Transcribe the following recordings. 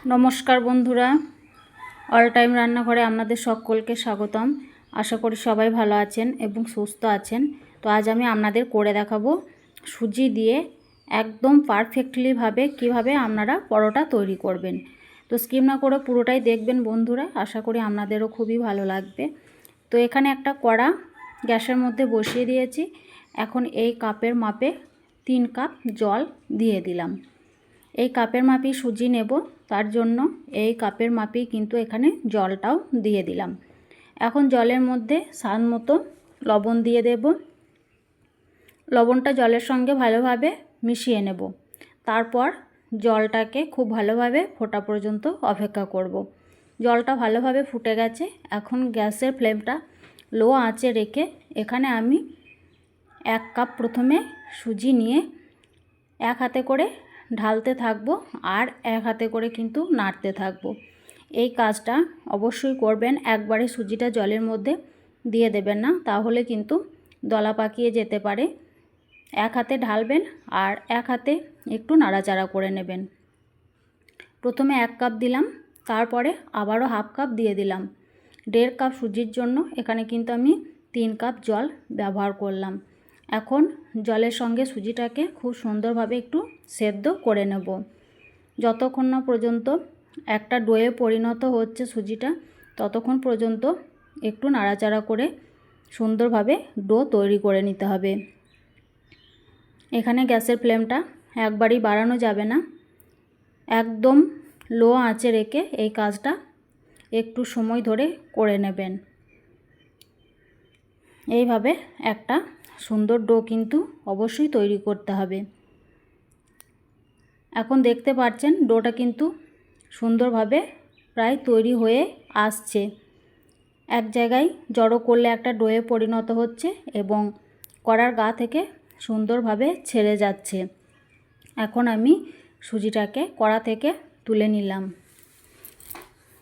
নমস্কার বন্ধুরা, all time রান্নাঘরে আপনাদের সকলকে স্বাগতম। আশা করি সবাই ভালো আছেন এবং সুস্থ আছেন। তো আজ আমি আপনাদের করে দেখাবো সুজি দিয়ে একদম পারফেক্টলিভাবে কিভাবে আপনারা পরোটা তৈরি করবেন। তো স্কিপ না করে পুরোটাই দেখবেন বন্ধুরা, আশা করি আপনাদেরও খুবই ভালো লাগবে। তো এখানে একটা কড়া গ্যাসের মধ্যে বসিয়ে দিয়েছি। এখন এই কাপের মাপে 3 কাপ জল দিয়ে দিলাম। এই কাপের মাপই সুজি নেব, তার জন্য এই কাপের মাপেই কিন্তু এখানে জলটাও দিয়ে দিলাম। এখন জলের মধ্যে স্বাদ মতো লবণ দিয়ে দেব। লবণটা জলের সঙ্গে ভালোভাবে মিশিয়ে নেব। তারপর জলটাকে খুব ভালোভাবে ফোটা পর্যন্ত অপেক্ষা করব। জলটা ভালোভাবে ফুটে গেছে। এখন গ্যাসের ফ্লেমটা লো আঁচে রেখে এখানে আমি 1 কাপ প্রথমে সুজি নিয়ে এক হাতে করে ঢালতে থাকবো আর এক হাতে করে কিন্তু নাড়তে থাকবো। এই কাজটা অবশ্যই করবেন, একবারে সুজিটা জলের মধ্যে দিয়ে দেবেন না, তাহলে কিন্তু দলা পাকিয়ে যেতে পারে। এক হাতে ঢালবেন আর এক হাতে একটু নাড়াচাড়া করে নেবেন। প্রথমে 1 কাপ দিলাম, তারপরে আবারও হাফ কাপ দিয়ে দিলাম। 1.5 কাপ সুজির জন্য এখানে কিন্তু আমি 3 কাপ জল ব্যবহার করলাম। এখন জলের সঙ্গে সুজিটাকে খুব সুন্দরভাবে একটু সেদ্ধ করে নেব। যতক্ষণ না পর্যন্ত একটা ডোয়ে পরিণত হচ্ছে সুজিটা, ততক্ষণ পর্যন্ত একটু নাড়াচাড়া করে সুন্দরভাবে ডো তৈরি করে নিতে হবে। এখানে গ্যাসের ফ্লেমটা একবারই বাড়ানো যাবে না, একদম লো আঁচে রেখে এই কাজটা একটু সময় ধরে করে নেবেন। এইভাবে একটা সুন্দর ডো কিন্তু অবশ্যই তৈরি করতে হবে। এখন দেখতে পাচ্ছেন ডোটা কিন্তু সুন্দরভাবে প্রায় তৈরি হয়ে আসছে। এক জায়গায় জড়ো করলে একটা ডোয়ে পরিণত হচ্ছে এবং কড়ার গা থেকে সুন্দরভাবে ছেড়ে যাচ্ছে। এখন আমি সুজিটাকে কড়া থেকে তুলে নিলাম।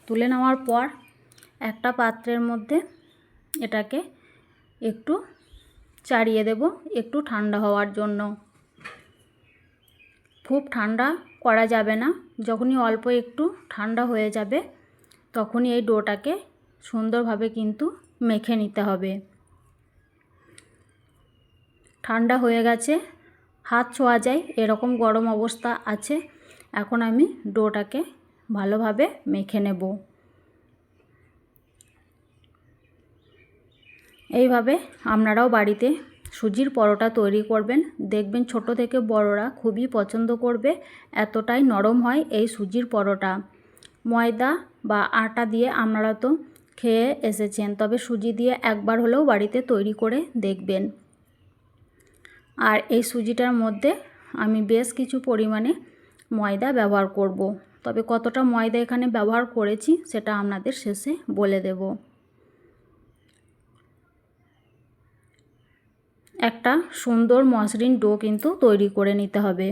তুলে নেওয়ার পর একটা পাত্রের মধ্যে এটাকে একটু চাড়িয়ে দেব, একটু ঠান্ডা হওয়ার জন্য। খুব ঠান্ডা করা যাবে না, যখনই অল্প একটু ঠান্ডা হয়ে যাবে তখনই এই ডোটাকে সুন্দরভাবে কিন্তু মেখে নিতে হবে। ঠান্ডা হয়ে গেছে, হাত ছোঁয়া যায় এরকম গরম অবস্থা আছে। এখন আমি ডোটাকে ভালোভাবে মেখে নেব। এইভাবে আপনারাও বাড়িতে সুজির পরোটা তৈরি করবেন, দেখবেন ছোট থেকে বড়রা খুবই পছন্দ করবে। এতটাই নরম হয় এই সুজির পরোটা। ময়দা বা আটা দিয়ে আপনারা তো খেয়ে এসেছেন, তবে সুজি দিয়ে একবার হলেও বাড়িতে তৈরি করে দেখবেন। আর এই সুজিটার মধ্যে আমি বেশ কিছু পরিমাণে ময়দা ব্যবহার করব, তবে কতটা ময়দা এখানে ব্যবহার করেছি সেটা আপনাদের শেষে বলে দেব। একটা সুন্দর মসৃণ ডো কিন্তু তৈরি করে নিতে হবে।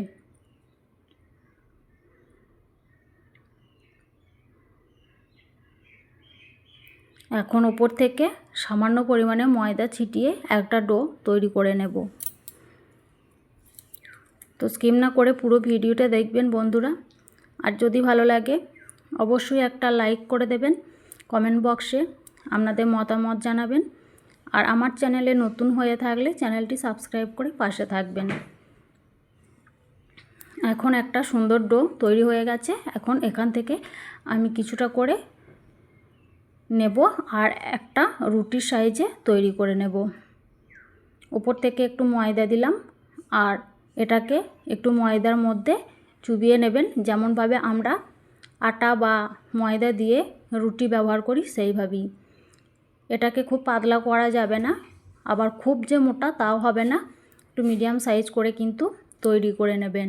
এখন উপর থেকে সামান্য পরিমাণে ময়দা ছিটিয়ে একটা ডো তৈরি করে নেব। তো স্কিপ না করে পুরো ভিডিওটা দেখবেন বন্ধুরা। আর যদি ভালো লাগে অবশ্যই একটা লাইক করে দেবেন, কমেন্ট বক্সে আপনাদের মতামত জানাবেন। আর আমার চ্যানেলে নতুন হয়ে থাকলে চ্যানেলটি সাবস্ক্রাইব করে পাশে থাকবেন। এখন একটা সুন্দর ডো তৈরি হয়ে গেছে। এখন এখান থেকে আমি কিছুটা করে নেব আর একটা রুটির সাইজে তৈরি করে নেব। উপর থেকে একটু ময়দা দিলাম আর এটাকে একটু ময়দার মধ্যে চুবিয়ে নেবেন, যেমনভাবে আমরা আটা বা ময়দা দিয়ে রুটি ব্যবহার করি সেইভাবেই। এটাকে খুব পাতলা করা যাবে না, আবার খুব যে মোটা তাও হবে না, একটু মিডিয়াম সাইজ করে কিন্তু তৈরি করে নেবেন।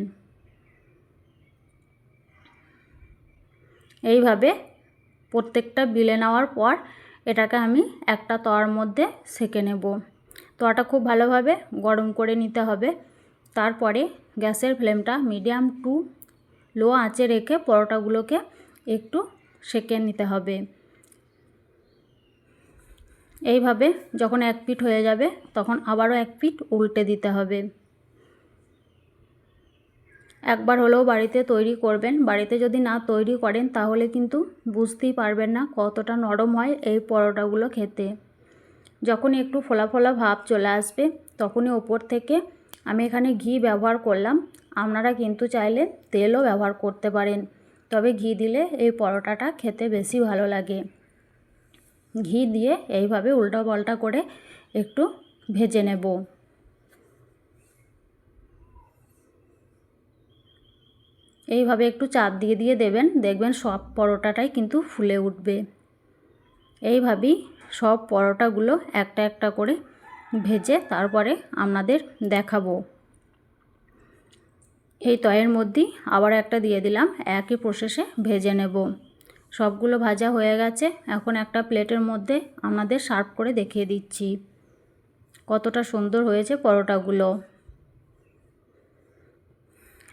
এইভাবে প্রত্যেকটা বেলে নেওয়ার পর এটাকে আমি একটা তাওয়ার মধ্যে সেঁকে নেব। তাওয়াটা খুব ভালোভাবে গরম করে নিতে হবে। তারপরে গ্যাসের ফ্লেমটা মিডিয়াম টু লো আঁচে রেখে পরোটাগুলোকে একটু সেঁকে নিতে হবে। এইভাবে যখন এক পিঠ হয়ে যাবে তখন আবারও এক পিঠ উল্টে দিতে হবে। একবার হলেও বাড়িতে তৈরি করবেন। বাড়িতে যদি না তৈরি করেন তাহলে কিন্তু বুঝতেই পারবেন না কতটা নরম হয় এই পরোটাগুলো খেতে। যখনই একটু ফোলা ফোলা ভাব চলে আসবে তখনই ওপর থেকে আমি এখানে ঘি ব্যবহার করলাম। আপনারা কিন্তু চাইলে তেলও ব্যবহার করতে পারেন, তবে ঘি দিলে এই পরোটাটা খেতে বেশি ভালো লাগে। ঘি দিয়ে এইভাবে উল্টো পাল্টা করে একটু ভেজে নেব। এইভাবে একটু চাপ দিয়ে দিয়ে দেবেন, দেখবেন সব পরোটাটাই কিন্তু ফুলে উঠবে। এইভাবেই সব পরোটাগুলো একটা একটা করে ভেজে তারপরে আপনাদের দেখাবো। এই তয়ের মধ্যেই আবার একটা দিয়ে দিলাম, একই প্রসেসে ভেজে নেব। সবগুলো ভাজা হয়ে গেছে। এখন একটা প্লেটের মধ্যে আপনাদের সার্ভ করে দেখিয়ে দিচ্ছি কতটা সুন্দর হয়েছে পরোটাগুলো।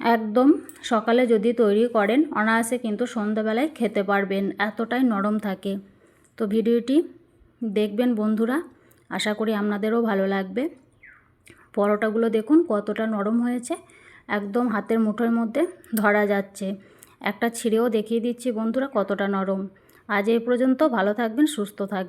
একদম সকালে যদি তৈরি করেন অনায়াসে কিন্তু সন্ধ্যাবেলায় খেতে পারবেন, এতটাই নরম থাকে। তো ভিডিওটি দেখবেন বন্ধুরা, আশা করি আপনাদেরও ভালো লাগবে। পরোটাগুলো দেখুন কতটা নরম হয়েছে, একদম হাতের মুঠোর মধ্যে ধরা যাচ্ছে। একটা ছিঁড়েও দেখিয়ে দিচ্ছি বন্ধুরা কতটা নরম। আজ এই পর্যন্ত, ভালো থাকবেন, সুস্থ থাকবেন।